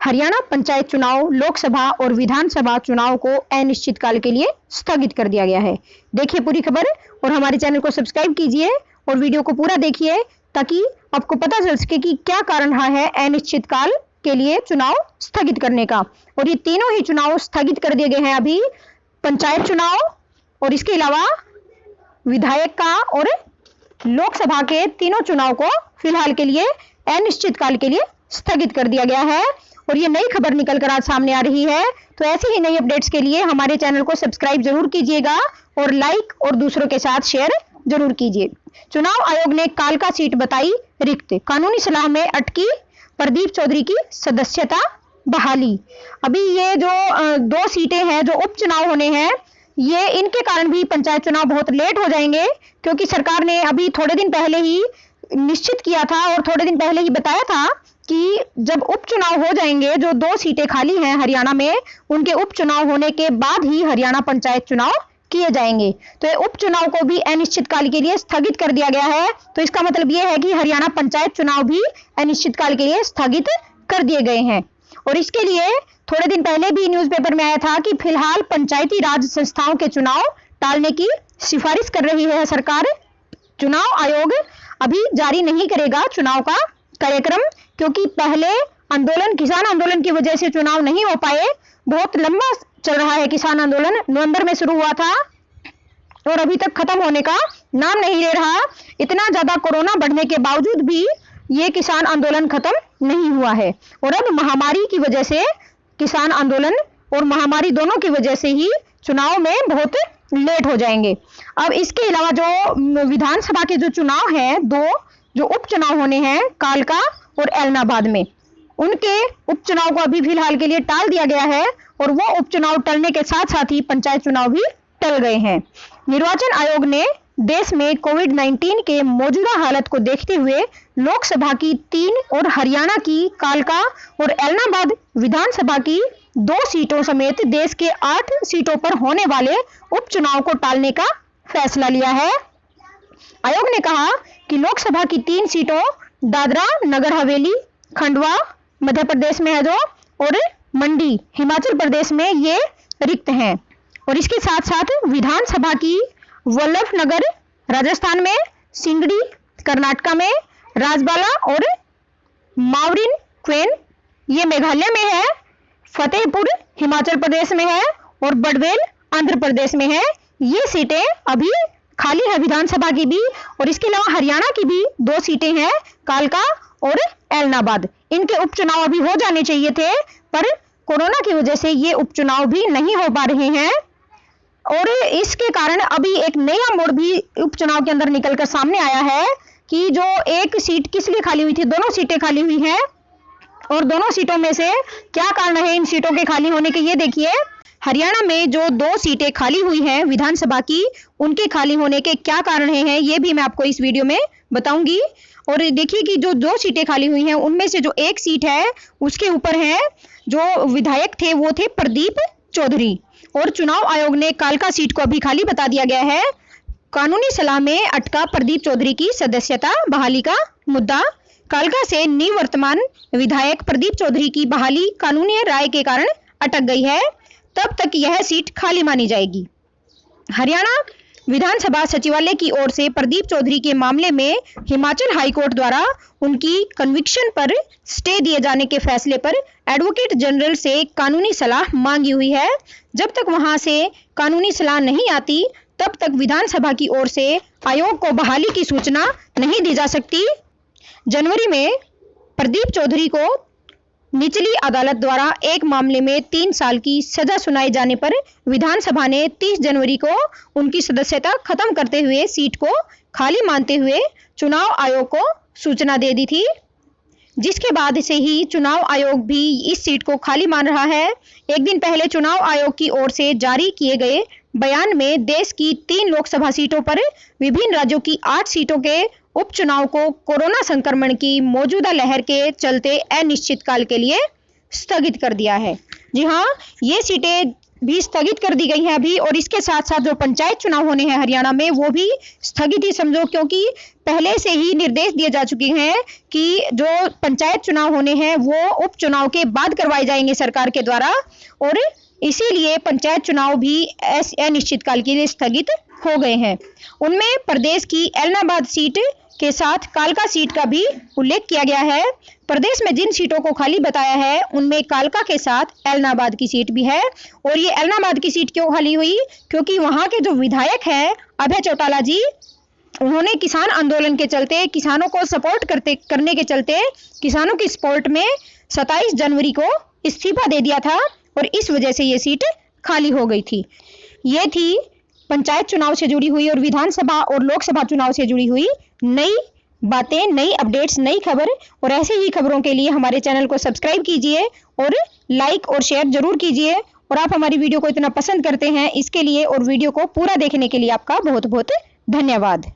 हरियाणा पंचायत चुनाव, लोकसभा और विधानसभा चुनाव को अनिश्चितकाल के लिए स्थगित कर दिया गया है। देखिए पूरी खबर और हमारे चैनल को सब्सक्राइब कीजिए और वीडियो को पूरा देखिए ताकि आपको पता चल सके कि क्या कारण रहा है अनिश्चितकाल के लिए चुनाव स्थगित करने का। और ये तीनों ही चुनाव स्थगित कर दिए गए हैं अभी, पंचायत चुनाव और इसके अलावा विधायक का और लोकसभा के तीनों चुनाव को फिलहाल के लिए अनिश्चितकाल के लिए स्थगित कर दिया गया है। और ये नई खबर निकल कर आज सामने आ रही है। तो ऐसी ही नई अपडेट्स के लिए हमारे चैनल को सब्सक्राइब जरूर कीजिएगा और लाइक और दूसरों के साथ शेयर जरूर कीजिए। चुनाव आयोग ने कालका सीट बताई रिक्त, कानूनी सलाह में अटकी प्रदीप चौधरी की सदस्यता बहाली। अभी ये जो दो सीटें हैं जो उपचुनाव होने हैं, ये इनके कारण भी पंचायत चुनाव बहुत लेट हो जाएंगे, क्योंकि सरकार ने अभी थोड़े दिन पहले ही निश्चित किया था और थोड़े दिन पहले ही बताया था कि जब उपचुनाव हो जाएंगे, जो दो सीटें खाली हैं हरियाणा में, उनके उपचुनाव होने के बाद ही हरियाणा पंचायत चुनाव किए जाएंगे। तो ये उपचुनाव को भी अनिश्चितकाल के लिए स्थगित कर दिया गया है। तो इसका मतलब यह है कि हरियाणा पंचायत चुनाव भी अनिश्चितकाल के लिए स्थगित कर दिए गए हैं। और इसके लिए थोड़े दिन पहले भी न्यूज़पेपर में आया था कि फिलहाल पंचायती राज संस्थाओं के चुनाव टालने की सिफारिश कर रही है सरकार। चुनाव आयोग अभी जारी नहीं करेगा चुनाव का कार्यक्रम, क्योंकि पहले आंदोलन, किसान आंदोलन की वजह से चुनाव नहीं हो पाए। बहुत लंबा चल रहा है किसान आंदोलन, नवंबर में शुरू हुआ था और अभी तक खत्म होने का नाम नहीं ले रहा। इतना ज्यादा कोरोना बढ़ने के बावजूद भी ये किसान आंदोलन खत्म नहीं हुआ है। और अब महामारी की वजह से किसान आंदोलन और महामारी दोनों की वजह से ही चुनाव में बहुत लेट हो जाएंगे। अब इसके अलावा जो विधानसभा के जो चुनाव हैं, दो जो उपचुनाव होने हैं कालका और एलनाबाद में, उनके उपचुनाव को अभी फिलहाल के लिए टाल दिया गया है। और वो उपचुनाव टलने के साथ साथ ही पंचायत चुनाव भी टल गए हैं। निर्वाचन आयोग ने देश में कोविड-19 के मौजूदा हालत को देखते हुए लोकसभा की 3 और हरियाणा की कालका और एलनाबाद विधानसभा की 2 सीटों समेत देश के 8 सीटों पर होने वाले उपचुनाव को टालने का फैसला लिया है। आयोग ने कहा कि लोकसभा की 3 सीटों दादरा नगर हवेली, खंडवा मध्य प्रदेश में है जो, और मंडी हिमाचल प्रदेश में ये रिक्त हैं। और इसके साथ साथ विधानसभा की वल्लभनगर राजस्थान में, सिंगड़ी कर्नाटक में, राजबाला और मावरिन क्वेन ये मेघालय में है, फतेहपुर हिमाचल प्रदेश में है और बड़वेल आंध्र प्रदेश में है। ये सीटें अभी खाली है विधानसभा की भी। और इसके अलावा हरियाणा की भी 2 सीटें हैं, कालका और एलनाबाद। इनके उपचुनाव अभी हो जाने चाहिए थे, पर कोरोना की वजह से ये उपचुनाव भी नहीं हो पा रहे हैं। और इसके कारण अभी एक नया मोड़ भी उपचुनाव के अंदर निकलकर सामने आया है कि जो एक सीट किस लिए खाली हुई थी, दोनों सीटें खाली हुई हैं। और दोनों सीटों में से क्या कारण है इन सीटों के खाली होने के, ये देखिए। हरियाणा में जो 2 सीटें खाली हुई हैं विधानसभा की, उनके खाली होने के क्या कारण हैं ये भी मैं आपको इस वीडियो में बताऊंगी। और देखिए कि जो 2 सीटें खाली हुई हैं उनमें से जो एक सीट है उसके ऊपर है जो विधायक थे वो थे प्रदीप चौधरी। और चुनाव आयोग ने कालका सीट को अभी खाली बता दिया गया है। कानूनी सलाह में अटका प्रदीप चौधरी की सदस्यता बहाली का मुद्दा। कालका से निवर्तमान विधायक प्रदीप चौधरी की बहाली कानूनी राय के कारण अटक गई है, तब तक यह सीट खाली मानी जाएगी। हरियाणा विधानसभा सचिवालय की ओर से प्रदीप चौधरी के मामले में हिमाचल हाईकोर्ट द्वारा उनकी कन्विक्शन पर स्टे दिए जाने के फैसले पर एडवोकेट जनरल से कानूनी सलाह मांगी हुई है। जब तक वहां से कानूनी सलाह नहीं आती तब तक विधानसभा की ओर से आयोग को बहाली की सूचना नहीं दी जा सकती। जनवरी में प्रदीप चौधरी को निचली अदालत द्वारा एक मामले में 3 साल की सजा सुनाए जाने पर विधानसभा ने 30 जनवरी को उनकी सदस्यता खत्म करते हुए सीट को खाली मानते हुए चुनाव आयोग को सूचना दे दी थी, जिसके बाद से ही चुनाव आयोग भी इस सीट को खाली मान रहा है। एक दिन पहले चुनाव आयोग की ओर से जारी किए गए बयान में देश की 3 लोकसभा सीटों पर विभिन्न राज्यों की 8 सीटों के उपचुनाव को कोरोना संक्रमण की मौजूदा लहर के चलते अनिश्चितकाल के लिए स्थगित कर दिया है। जी हाँ, ये सीटें भी स्थगित कर दी गई है अभी, और इसके साथ साथ जो पंचायत चुनाव होने हैं हरियाणा में वो भी स्थगित ही समझो, क्योंकि पहले से ही निर्देश दिए जा चुके हैं कि जो पंचायत चुनाव होने हैं वो उपचुनाव के बाद करवाए जाएंगे सरकार के द्वारा, और इसीलिए पंचायत चुनाव भी अनिश्चितकाल के लिए स्थगित हो गए हैं। उनमें प्रदेश की एलनाबाद सीट के साथ कालका सीट का भी उल्लेख किया गया है। प्रदेश में जिन सीटों को खाली बताया है उनमें कालका के साथ एलनाबाद की सीट भी है। और ये एलनाबाद की सीट क्यों खाली हुई, क्योंकि वहां के जो विधायक हैं अभय चौटाला जी, उन्होंने किसान आंदोलन के चलते, किसानों को सपोर्ट करने के चलते, किसानों की सपोर्ट में 27 जनवरी को इस्तीफा दे दिया था, और इस वजह से ये सीट खाली हो गई थी। ये थी पंचायत चुनाव से जुड़ी हुई और विधानसभा और लोकसभा चुनाव से जुड़ी हुई नई बातें, नई अपडेट्स, नई खबर। और ऐसे ही खबरों के लिए हमारे चैनल को सब्सक्राइब कीजिए और लाइक और शेयर जरूर कीजिए। और आप हमारी वीडियो को इतना पसंद करते हैं इसके लिए और वीडियो को पूरा देखने के लिए आपका बहुत बहुत धन्यवाद।